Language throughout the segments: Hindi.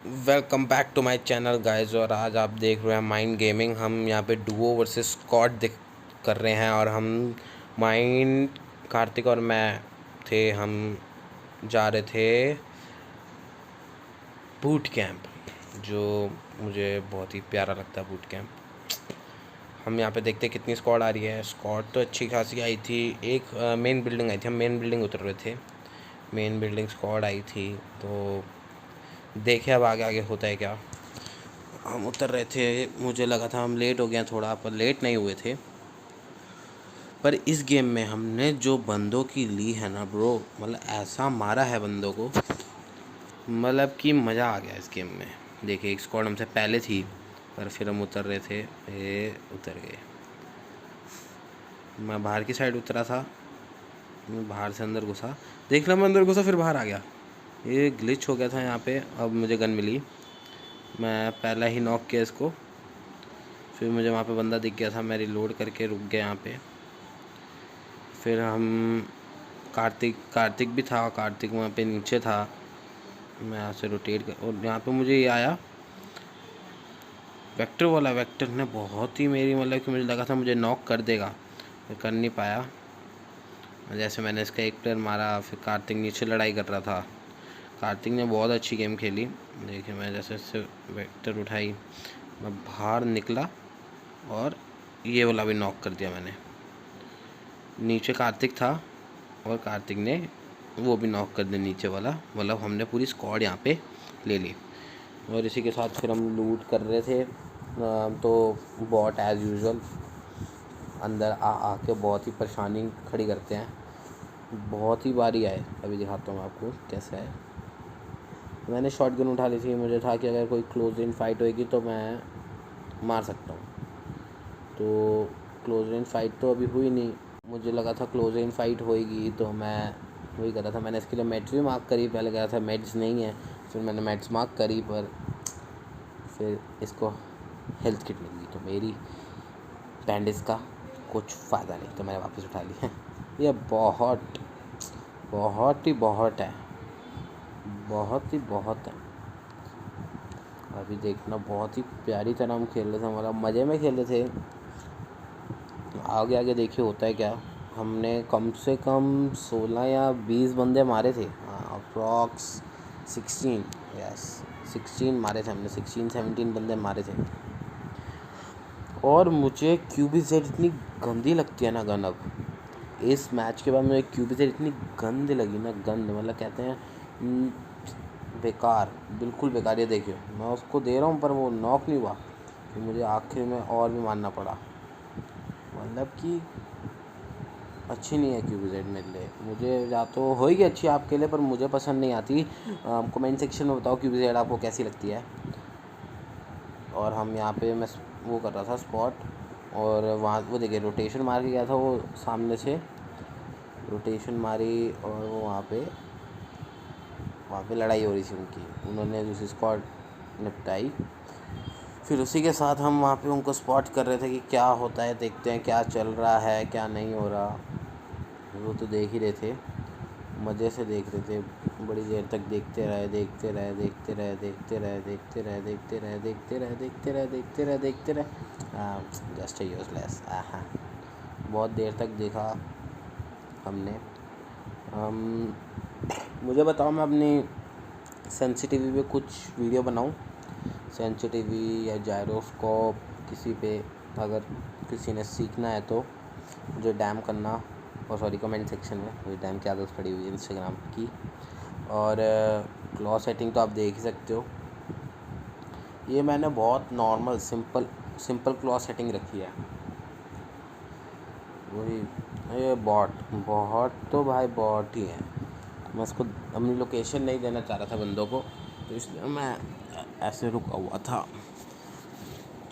Welcome back to my channel guys. और आज आप देख रहे हैं माइंड गेमिंग। हम यहाँ पे डुओ वर्सेस स्क्वाड देख कर रहे हैं और हम माइंड कार्तिक और मैं थे। हम जा रहे थे बूट कैंप, जो मुझे बहुत ही प्यारा लगता है बूट कैंप। हम यहाँ पे देखते कितनी स्क्वाड आ रही है। स्क्वाड तो अच्छी खासी आई थी। एक मेन बिल्डिंग आई थी, हम मेन बिल्डिंग उतर रहे थे। मेन बिल्डिंग स्क्वाड आई थी, तो देखे अब आगे आगे होता है क्या। हम उतर रहे थे, मुझे लगा था हम लेट हो गए थोड़ा, पर लेट नहीं हुए थे। पर इस गेम में हमने जो बंदों की ली है ना ब्रो, मतलब ऐसा मारा है बंदों को, मतलब कि मज़ा आ गया इस गेम में। देखिए एक स्क्वाड हमसे पहले थी, पर फिर हम उतर रहे थे, ये उतर गए। मैं बाहर की साइड उतरा था, मैं बाहर से अंदर घुसा, देख लो मैं अंदर घुसा फिर बाहर आ गया। ये ग्लिच हो गया था यहाँ पे। अब मुझे गन मिली, मैं पहला ही नॉक किया इसको। फिर मुझे वहाँ पे बंदा दिख गया था, मैं रिलोड करके रुक गया यहाँ पे। फिर हम कार्तिक भी था, कार्तिक वहाँ पे नीचे था। मैं यहाँ से रोटेट कर, और यहाँ पे मुझे ये आया वेक्टर वाला। वेक्टर ने बहुत ही मेरी, मतलब कि मुझे लगा था मुझे नॉक कर देगा, फिर कर नहीं पाया। जैसे मैंने इसका एक प्लेयर मारा, फिर कार्तिक नीचे लड़ाई कर रहा था। कार्तिक ने बहुत अच्छी गेम खेली। देखिए मैं जैसे इससे वेक्टर उठाई, मैं बाहर निकला और ये वाला भी नॉक कर दिया मैंने। नीचे कार्तिक था और कार्तिक ने वो भी नॉक कर दिया नीचे वाला। मतलब हमने पूरी स्क्वाड यहाँ पे ले ली। और इसी के साथ फिर हम लूट कर रहे थे। तो बॉट एज़ यूजुअल अंदर आके बहुत ही परेशानी खड़ी करते हैं। बहुत ही बारी आए, अभी दिखाता हूँ आपको कैसे आए। मैंने शॉट गन उठा ली थी, मुझे था कि अगर कोई क्लोज इन फाइट होएगी तो मैं मार सकता हूँ। तो क्लोज इन फाइट तो अभी हुई नहीं। मुझे लगा था क्लोज इन फाइट होएगी, तो मैं वही कर रहा था। मैंने इसके लिए मेड्स भी मार्क करी। पहले कह रहा था मेड्स नहीं है, फिर मैंने मेड्स मार्क करी, पर फिर इसको हेल्थ किट मिल गई, तो मेरी बैंडेज का कुछ फ़ायदा नहीं, तो मैंने वापस उठा लिया। ये बहुत बहुत ही बहुत है, बहुत ही बहुत है। अभी देखना, बहुत ही प्यारी तरह हम खेल रहे थे, हमारा मज़े में खेल रहे थे। आगे आगे देखिए होता है क्या। हमने कम से कम 16 या 20 बंदे मारे थे, अप्रॉक्स 16, यस 16 मारे थे हमने। 16-17 बंदे मारे थे। और मुझे QBZ इतनी गंदी लगती है ना गन। अब इस मैच के बाद मुझे QBZ इतनी गंद लगी ना, गंद मतलब कहते हैं बेकार, बिल्कुल बेकार। ये देखिए मैं उसको दे रहा हूँ पर वो नॉक नहीं हुआ, फिर मुझे आखिर में और भी मारना पड़ा। मतलब कि अच्छी नहीं है QBZ मेरे लिए। मुझे या तो होएगी अच्छी आपके लिए, पर मुझे पसंद नहीं आती। कमेंट सेक्शन में बताओ QBZ आपको कैसी लगती है। और हम यहाँ पे मैं वो कर रहा था स्पॉट, और वहाँ वो देखिए रोटेशन मार के गया था वो, सामने से रोटेशन मारी और वो वहाँ पे लड़ाई हो रही थी उनकी, उन्होंने दूसरी स्क्वाड निपटाई। फिर उसी के साथ हम वहाँ पे उनको स्पॉट कर रहे थे कि क्या होता है, देखते हैं क्या चल रहा है क्या नहीं हो रहा। वो तो देख ही रहे थे, मज़े से देख रहे थे। बड़ी देर तक देखते रहे देखते रहे देखते रहे देखते रहे देखते रहे देखते रहे देखते रहे देखते रहे देखते रहे देखते रहे जस्ट यूजलेस। हाँ, बहुत देर तक देखा हमने। मुझे बताओ मैं अपनी सेंसिटिवी पे कुछ वीडियो बनाऊं, सेंसिटिवी या जायरोस्कोप किसी पे, अगर किसी ने सीखना है तो मुझे डैम करना। और सॉरी, कमेंट सेक्शन में, मुझे डैम की आदत पड़ी हुई है इंस्टाग्राम की। और क्लॉ सेटिंग तो आप देख ही सकते हो। ये मैंने बहुत नॉर्मल सिंपल क्लॉ सेटिंग रखी है। वही ये बॉट तो भाई बॉट ही है। मैं उसको अपनी लोकेशन नहीं देना चाह रहा था बंदों को, तो इसलिए मैं ऐसे रुका हुआ था।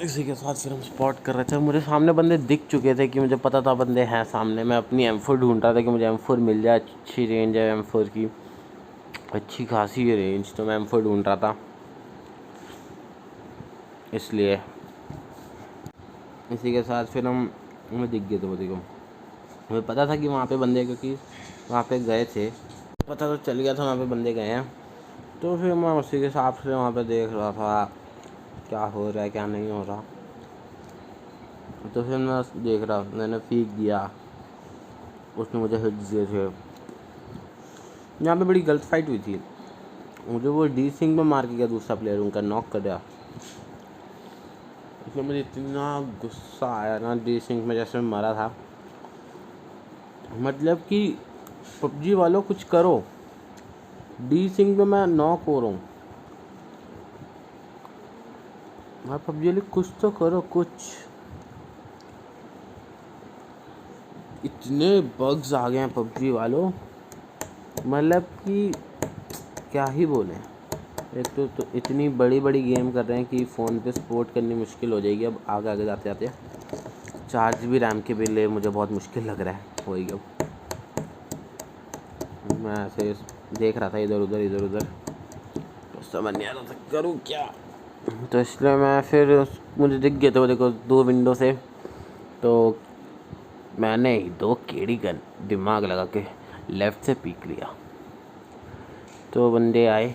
इसी के साथ फिर हम स्पॉट कर रहे थे। मुझे सामने बंदे दिख चुके थे कि मुझे पता था बंदे हैं सामने। मैं अपनी M4 ढूंढ रहा था कि मुझे M4 मिल जाए। अच्छी रेंज है M4 की, अच्छी खासी है रेंज, तो मैं M4 ढूंढ रहा था। इसलिए इसी के साथ फिर हमें दिख गए थे वो, देखो मुझे पता था कि वहाँ पे बंदे, क्योंकि वहाँ पे गए थे, पता तो चल गया था वहाँ पे बंदे गए हैं। तो फिर मैं उसी के हिसाब से वहाँ पे देख रहा था क्या हो रहा है क्या नहीं हो रहा। तो फिर मैं देख रहा, मैंने फेंक दिया, उसने मुझे हिट्स दिए थे। यहाँ पे बड़ी गलत फाइट हुई थी, मुझे वो डी सिंह में मार के गया दूसरा प्लेयर, उनका नॉक कर दिया। इसलिए मुझे इतना गुस्सा आया ना, डी सिंह में जैसे मैं मरा था। मतलब कि पबजी वालों कुछ करो, डी सिंह में मैं नॉक हो रहा हूँ। हाँ पबजी वाले कुछ तो करो कुछ। इतने बग्स आ गए हैं पबजी वालों, मतलब कि क्या ही बोलें। एक तो इतनी बड़ी बड़ी गेम कर रहे हैं कि फ़ोन पे सपोर्ट करनी मुश्किल हो जाएगी अब आगे आगे जाते जाते। 4 GB रैम के बिल मुझे बहुत मुश्किल लग रहा है होगी अब। मैं ऐसे देख रहा था इधर उधर, तो समझ नहीं आ रहा था करूँ क्या। तो इसलिए मैं फिर मुझे दिख गया, तो देखो 2 विंडो से, तो मैंने ही 2 केड़ी गन दिमाग लगा के लेफ़्ट से पीक लिया। तो बंदे आए,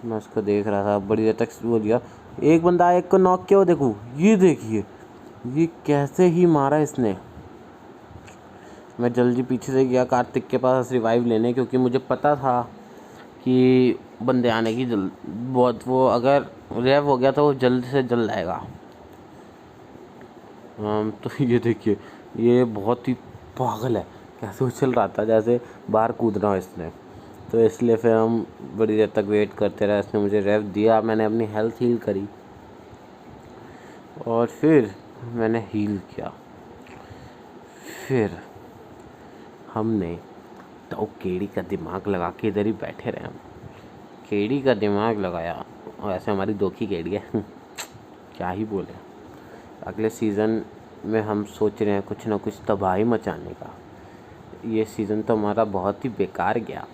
मैं उसको देख रहा था बड़ी देर तक, वो दिया एक बंदा आया, एक को नॉक किया। देखो ये देखिए ये कैसे ही मारा इसने। मैं जल्दी पीछे से गया कार्तिक के पास रिवाइव लेने, क्योंकि मुझे पता था कि बंदे आने की बहुत, वो अगर रेव हो गया तो वो जल्द से जल्द आएगा। तो ये देखिए ये बहुत ही पागल है, कैसे उछल रहा था जैसे बाहर कूदना हो इसने। तो इसलिए फिर हम बड़ी देर तक वेट करते रहे, इसने मुझे रेव दिया, मैंने अपनी हेल्थ हील करी और फिर मैंने हील किया। फिर हमने तो केड़ी का दिमाग लगा के इधर ही बैठे रहे। हम केड़ी का दिमाग लगाया, और ऐसे हमारी 2 की केड़ी है क्या ही बोले। अगले सीज़न में हम सोच रहे हैं कुछ ना कुछ तबाही मचाने का। ये सीज़न तो हमारा बहुत ही बेकार गया।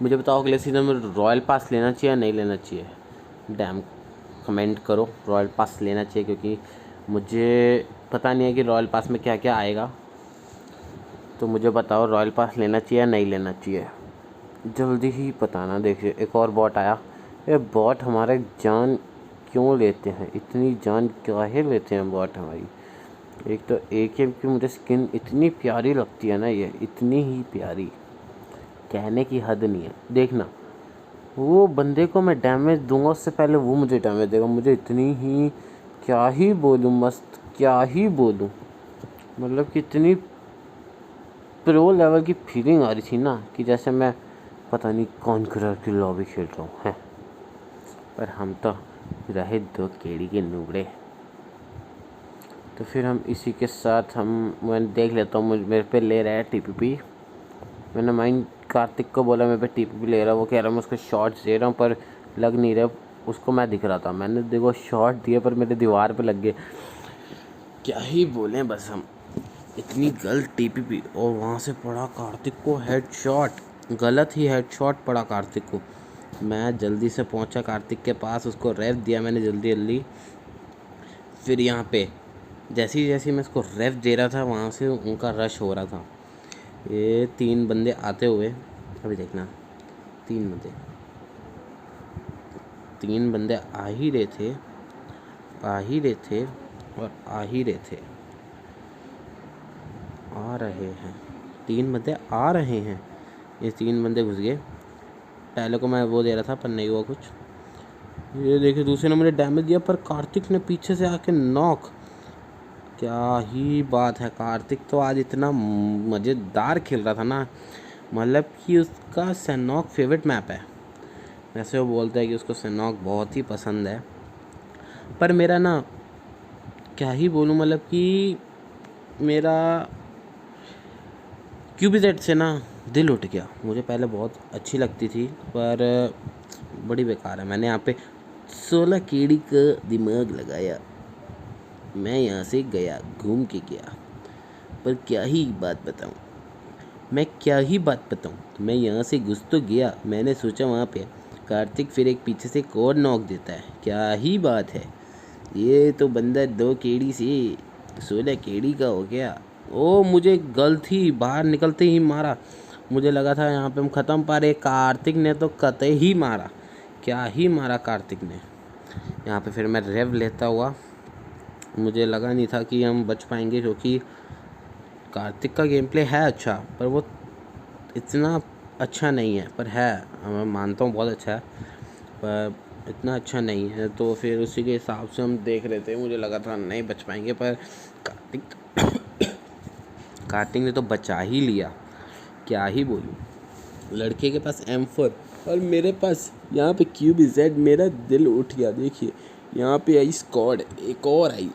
मुझे बताओ अगले सीज़न में रॉयल पास लेना चाहिए या नहीं लेना चाहिए? डैम कमेंट करो, रॉयल पास लेना चाहिए, क्योंकि मुझे पता नहीं है कि रॉयल पास में क्या क्या आएगा। तो मुझे बताओ रॉयल पास लेना चाहिए या नहीं लेना चाहिए, जल्दी ही बताना। देखिए एक और बॉट आया। ये बॉट हमारे जान क्यों लेते हैं, इतनी जान काहे लेते हैं बॉट हमारी। एक तो AK की मुझे स्किन इतनी प्यारी लगती है ना, ये इतनी ही प्यारी, कहने की हद नहीं है। देखना वो बंदे को मैं डैमेज दूंगा उससे पहले वो मुझे डैमेज देगा। मुझे इतनी ही, क्या ही बोलूँ, मस्त क्या ही बोलूँ, मतलब कि इतनी प्रो लेवल की फीलिंग आ रही थी ना कि जैसे मैं पता नहीं कौन कलर की लॉबी खेल रहा हूँ है। पर हम तो रहे 2 केड़ी के नूबड़े। तो फिर हम इसी के साथ मैं देख लेता हूँ, मेरे पे ले रहा है TPP। मैंने माइंड कार्तिक को बोला मेरे पे TPP ले रहा, वो कह रहा मैं उसको शॉट्स दे रहा हूँ पर लग नहीं रहा उसको। मैं दिख रहा था, मैंने देखो शॉट दिए पर मेरे दीवार पे लग गए। क्या ही बोलें बस हम, इतनी गलत TPP। और वहाँ से पड़ा कार्तिक को हेडशॉट, गलत ही हेडशॉट पड़ा कार्तिक को। मैं जल्दी से पहुँचा कार्तिक के पास, उसको रेव दिया मैंने जल्दी। फिर यहाँ पे जैसे मैं उसको रेव दे रहा था, वहाँ से उनका रश हो रहा था। ये 3 बंदे आते हुए, अभी देखना 3 बंदे आ ही रहे थे और आ रहे हैं। 3 बंदे आ रहे हैं, ये 3 बंदे घुस गए। पहले को मैं वो दे रहा था पर नहीं हुआ कुछ। ये देखिए दूसरे ने मुझे डैमेज दिया पर कार्तिक ने पीछे से आके नॉक। क्या ही बात है, कार्तिक तो आज इतना मज़ेदार खेल रहा था ना, मतलब कि उसका सैनॉक फेवरेट मैप है। वैसे वो बोलता है कि उसको सैनॉक बहुत ही पसंद है, पर मेरा ना क्या ही बोलूँ, मतलब कि मेरा QBZ से ना दिल उठ गया। मुझे पहले बहुत अच्छी लगती थी पर बड़ी बेकार है। मैंने यहाँ पे 16 केड़ी का दिमाग लगाया, मैं यहाँ से गया, घूम के गया, पर क्या ही बात बताऊँ मैं यहाँ से घुस तो गया। मैंने सोचा वहाँ पे कार्तिक फिर एक पीछे से एक और नॉक देता है। क्या ही बात है, ये तो बंदा 2 केड़ी से 16 केड़ी का हो गया। ओ मुझे गलती बाहर निकलते ही मारा, मुझे लगा था यहाँ पे हम ख़त्म, पर कार्तिक ने तो कतई ही मारा, क्या ही मारा कार्तिक ने यहाँ पे। फिर मैं रेव लेता हुआ, मुझे लगा नहीं था कि हम बच पाएंगे, क्योंकि कार्तिक का गेम प्ले है अच्छा, पर वो इतना अच्छा नहीं है, पर है, मैं मानता हूँ बहुत अच्छा है, पर इतना अच्छा नहीं है। तो फिर उसी के हिसाब से हम देख रहे थे, मुझे लगा था नहीं बच पाएंगे, पर कार्तिक ने तो बचा ही लिया, क्या ही बोलूँ। लड़के के पास M4 और मेरे पास यहाँ पे QBZ, मेरा दिल उठ गया। देखिए यहाँ पे आई स्क्वाड, एक और आई।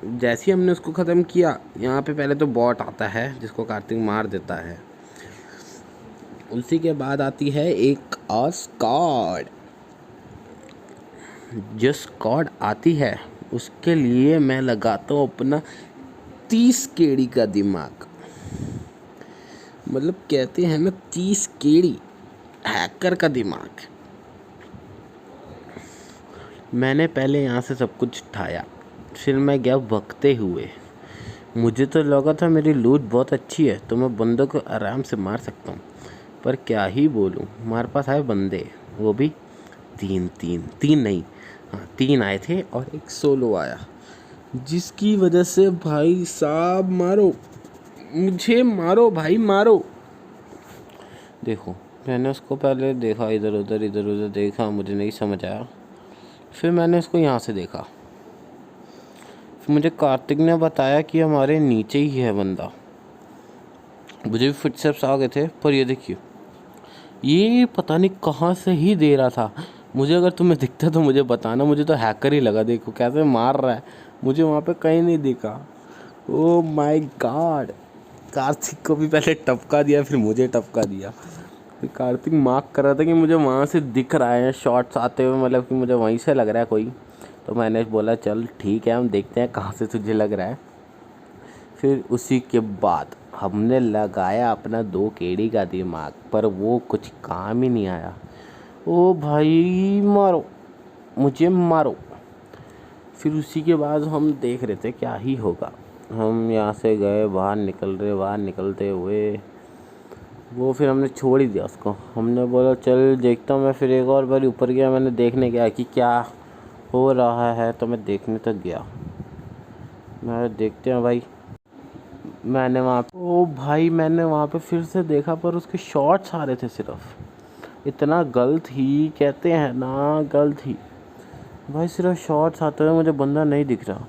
जैसे ही हमने उसको ख़त्म किया, यहाँ पे पहले तो बॉट आता है जिसको कार्तिक मार देता है, उसी के बाद आती है एक और स्क्वाड। जो स्क्वाड आती है उसके लिए मैं लगाता हूँ अपना 30 केड़ी का दिमाग, मतलब कहते हैं ना 30 केड़ी हैकर का दिमाग। मैंने पहले यहाँ से सब कुछ उठाया, फिर मैं गया भगते हुए। मुझे तो लगा था मेरी लूट बहुत अच्छी है तो मैं बंदों को आराम से मार सकता हूँ, पर क्या ही बोलूँ, हमारे पास आए बंदे, वो भी तीन नहीं, हाँ 3 आए थे और एक सोलो आया, जिसकी वजह से भाई साहब मारो, मुझे मारो भाई मारो। देखो मैंने उसको पहले देखा, इधर उधर देखा, मुझे नहीं समझ आया, फिर मैंने उसको यहाँ से देखा, फिर मुझे कार्तिक ने बताया कि हमारे नीचे ही है बंदा। मुझे भी फुटस्टेप्स आ गए थे, पर ये देखिए ये पता नहीं कहाँ से ही दे रहा था मुझे। अगर तुम्हें दिखता तो मुझे बताना, मुझे तो हैकर ही लगा, देखो कैसे मार रहा है, मुझे वहाँ पे कहीं नहीं दिखा। ओ माय गॉड, कार्तिक को भी पहले टपका दिया, फिर मुझे टपका दिया। फिर कार्तिक मार्क कर रहा था कि मुझे वहाँ से दिख रहा है शॉट्स आते हुए, मतलब कि मुझे वहीं से लग रहा है कोई, तो मैंने बोला चल ठीक है हम देखते हैं कहाँ से तुझे लग रहा है। फिर उसी के बाद हमने लगाया अपना 2 केड़ी का दिमाग, पर वो कुछ काम ही नहीं आया। ओ भाई मारो, मुझे मारो। फिर उसी के बाद हम देख रहे थे क्या ही होगा, हम यहाँ से गए, बाहर निकलते हुए वो फिर हमने छोड़ ही दिया उसको। हमने बोला चल देखता हूँ मैं, फिर एक और बार ऊपर गया, मैंने देखने गया कि क्या हो रहा है, तो मैं देखने तक गया, मैं देखते हैं भाई। मैंने वहाँ पे फिर से देखा, पर उसके शॉट्स आ रहे थे सिर्फ, इतना गलत ही कहते हैं ना, गलत ही भाई, सिर्फ शॉट्स आते हुए, मुझे बंदा नहीं दिख रहा।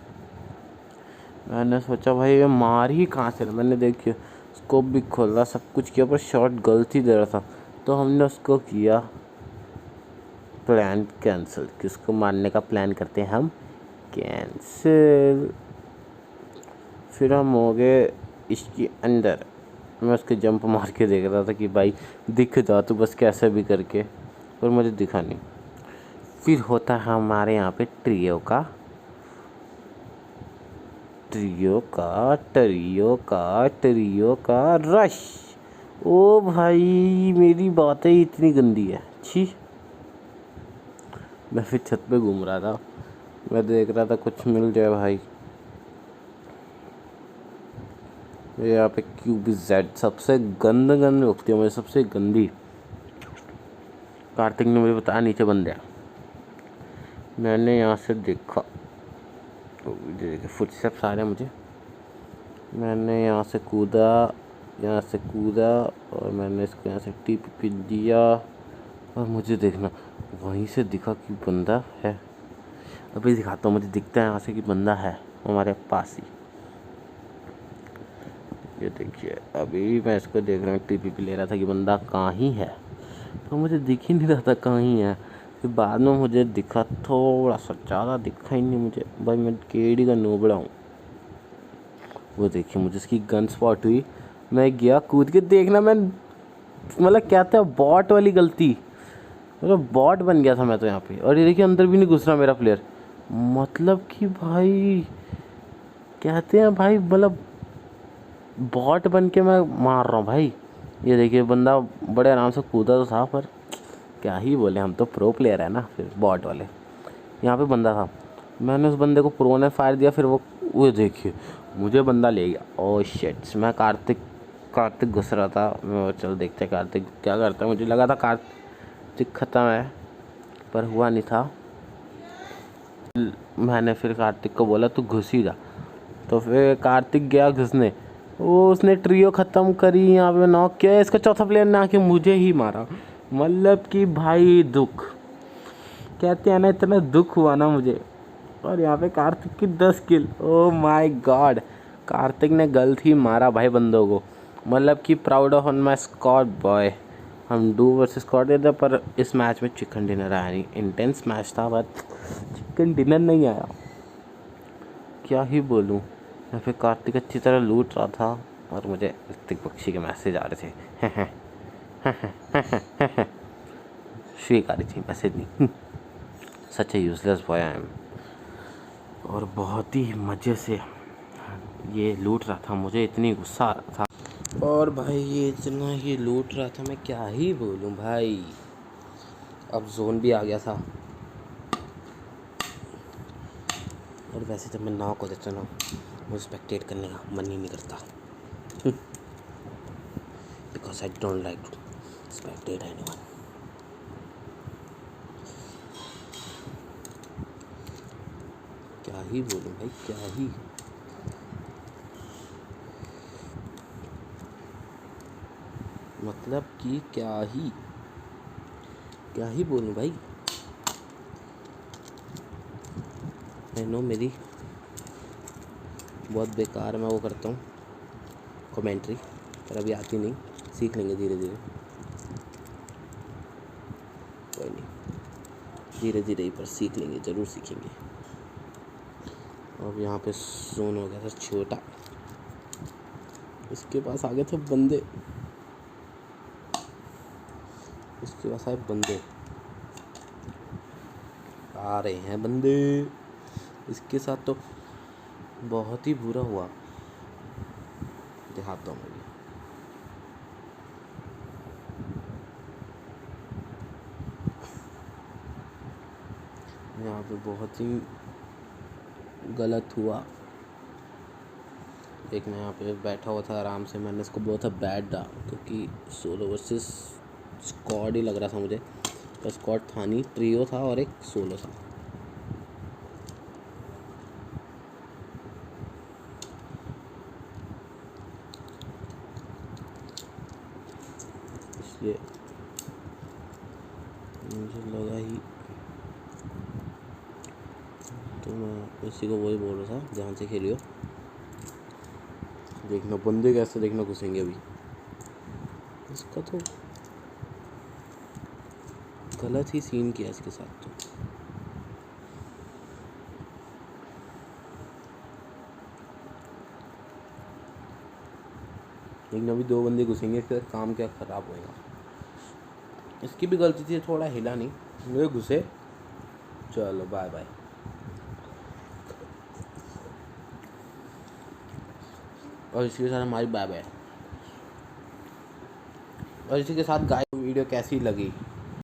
मैंने सोचा भाई ये मार ही कहाँ से, मैंने देखिए स्कोप भी खोला, सब कुछ किया, पर शॉट गलत ही दे रहा था। तो हमने उसको किया प्लान कैंसिल, किसको मारने का प्लान करते हैं हम, कैंसिल। फिर हम हो गए इसके अंदर, मैं उसके जंप मार के देख रहा था कि भाई दिख जा तो बस कैसे भी करके, पर मुझे दिखा नहीं। फिर होता है हमारे यहाँ पे ट्रियो का रश। ओ भाई मेरी बातें इतनी गंदी है, छी। मैं फिर छत पे घूम रहा था, मैं देख रहा था कुछ मिल जाए भाई। यहाँ पे QBZ सबसे गंद लगती है मुझे, सबसे गंदी। कार्तिक ने मुझे बताया नीचे बंदे हैं, मैंने यहाँ से देखा, फुटस्टेप्स आ रहे हैं मुझे, मैंने यहाँ से कूदा और मैंने इसको यहाँ से TP दिया, और मुझे देखना वहीं से दिखा कि बंदा है। अभी दिखाता हूँ, मुझे दिखता है यहाँ से कि बंदा है हमारे पास ही। ये देखिए अभी मैं इसको देख रहा हूँ, TP ले रहा था कि बंदा कहाँ ही है, तो मुझे दिख ही नहीं रहा था कहाँ ही है। फिर बाद में मुझे दिखा, थोड़ा सा, ज़्यादा दिखा ही नहीं मुझे, भाई मैं केड़ी का नोबड़ा हूँ। वो देखिए मुझे इसकी गन स्पॉट हुई, मैं गया कूद के देखना, मैं मतलब क्या था बॉट वाली गलती, मतलब बॉट बन गया था मैं तो यहाँ पे। और ये देखिए अंदर भी नहीं घुस रहा मेरा प्लेयर, मतलब कि भाई कहते हैं भाई, मतलब बॉट बन के मैं मार रहा हूँ भाई। ये देखिए बंदा बड़े आराम से कूदा तो था, पर क्या ही बोले, हम तो प्रो प्लेयर है ना। फिर बॉट वाले, यहाँ पे बंदा था, मैंने उस बंदे को प्रो ने फायर दिया, फिर वो देखिए मुझे बंदा ले गया। ओह शिट, मैं कार्तिक कार्तिक घुस रहा था। चल देखते हैं कार्तिक क्या करता है। मुझे लगा था कार्तिक ख़त्म है, पर हुआ नहीं था। मैंने फिर कार्तिक को बोला तू घुस ही जा, तो फिर कार्तिक गया घुसने। वो उसने ट्रियो ख़त्म करी, यहाँ पे नॉक किया। इसका चौथा प्लेयर ने आके मुझे ही मारा। मतलब कि भाई दुख, कहते हैं ना, इतना दुख हुआ ना मुझे। और यहाँ पे कार्तिक की 10 किल। ओ माय गॉड, कार्तिक ने गलत ही मारा भाई बंदों को। मतलब कि proud of on my squad boy. हम डू वर्सेस स्क्वाड देते, पर इस मैच में चिकन डिनर आया नहीं। इंटेंस मैच था बट चिकन डिनर नहीं आया। क्या ही बोलूँ। या फिर कार्तिक अच्छी तरह लूट रहा था और मुझे ऋतिक बख्शी के मैसेज आ रहे थे। श्रीक आ रही थी, मैसेज नहीं। सच ए यूजलेस बॉय आई एम। और बहुत ही मज़े से ये लूट रहा था, मुझे इतनी गुस्सा आ रहा था। और भाई ये इतना ही लूट रहा था, मैं क्या ही बोलूँ भाई। अब जोन भी आ गया था। और वैसे जब मैं नॉक हो जाता ना, मुझे स्पेक्टेट करने का मन ही नहीं करता। Because I don't like to spectate anyone. क्या ही बोलूँ भाई, क्या ही। मतलब कि क्या ही बोलूँ भाई। आई नो मेरी बहुत बेकार मैं वो करता हूँ कमेंट्री, पर अभी आती नहीं, सीख लेंगे धीरे धीरे। कोई नहीं, धीरे धीरे ही पर सीख लेंगे, ज़रूर सीखेंगे। अब यहाँ पे जोन हो गया था छोटा। इसके पास आगे थे बंदे, इसके पास आए बंदे, आ रहे हैं बंदे। इसके साथ तो बहुत ही बुरा हुआ। दिखाता हूँ मैं। यहाँ पे बहुत ही गलत हुआ। एक मैं यहाँ पे बैठा हुआ था आराम से, मैंने इसको बोला था बैट डाल, क्योंकि सोलो वर्सेस स्क्वाड ही लग रहा था मुझे। तो स्क्वाड था नहीं, ट्रियो था और एक सोलो था। इसलिए मुझे लगा ही, तो मैं इसी को वही बोल रहा था, ध्यान से खेलियो। देखना बंदे कैसे देखना घुसेंगे अभी। इसका तो गलत ही सीन किया इसके साथ तो। लेकिन अभी 2 बंदे घुसेंगे, फिर काम क्या ख़राब होएगा। इसकी भी गलती थी, थोड़ा हिला नहीं, मुझे घुसे। चलो बाय बाय। और इसी के साथ हमारी बाय बाय। और इसी के साथ गाइस वीडियो कैसी लगी